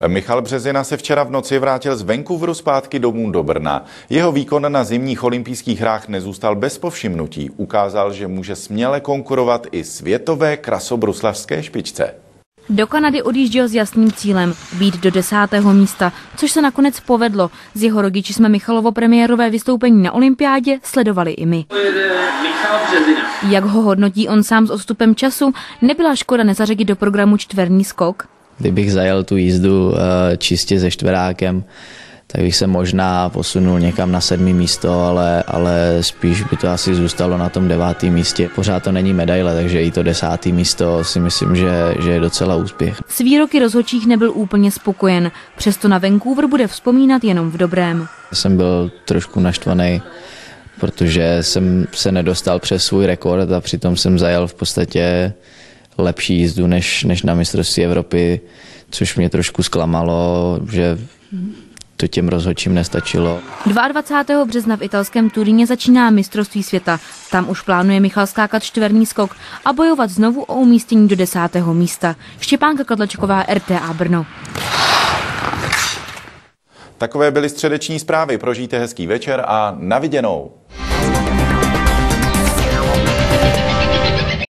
Michal Březina se včera v noci vrátil z Vancouveru zpátky domů do Brna. Jeho výkon na zimních olympijských hrách nezůstal bez povšimnutí. Ukázal, že může směle konkurovat i světové krasobruslařské špičce. Do Kanady odjížděl s jasným cílem být do 10. místa, což se nakonec povedlo. Z jeho rodiči jsme Michalovo premiérové vystoupení na olympiádě sledovali i my. Jak ho hodnotí on sám s odstupem času, nebyla škoda nezařadit do programu čtverní skok? Kdybych zajel tu jízdu čistě se čtverákem, tak bych se možná posunul někam na 7. místo, ale spíš by to asi zůstalo na tom 9. místě. Pořád to není medaile, takže i to 10. místo si myslím, že je docela úspěch. S výroky rozhodčích nebyl úplně spokojen, přesto na Vancouver bude vzpomínat jenom v dobrém. Jsem byl trošku naštvaný, protože jsem se nedostal přes svůj rekord a přitom jsem zajel v podstatě lepší jízdu než na mistrovství Evropy, což mě trošku zklamalo, že to těm rozhodčím nestačilo. 22. března v italském Turíně začíná mistrovství světa. Tam už plánuje Michal skákat čtverní skok a bojovat znovu o umístění do 10. místa. Štěpánka Kadlečková, RTA Brno. Takové byly středeční zprávy. Prožijte hezký večer a na viděnou.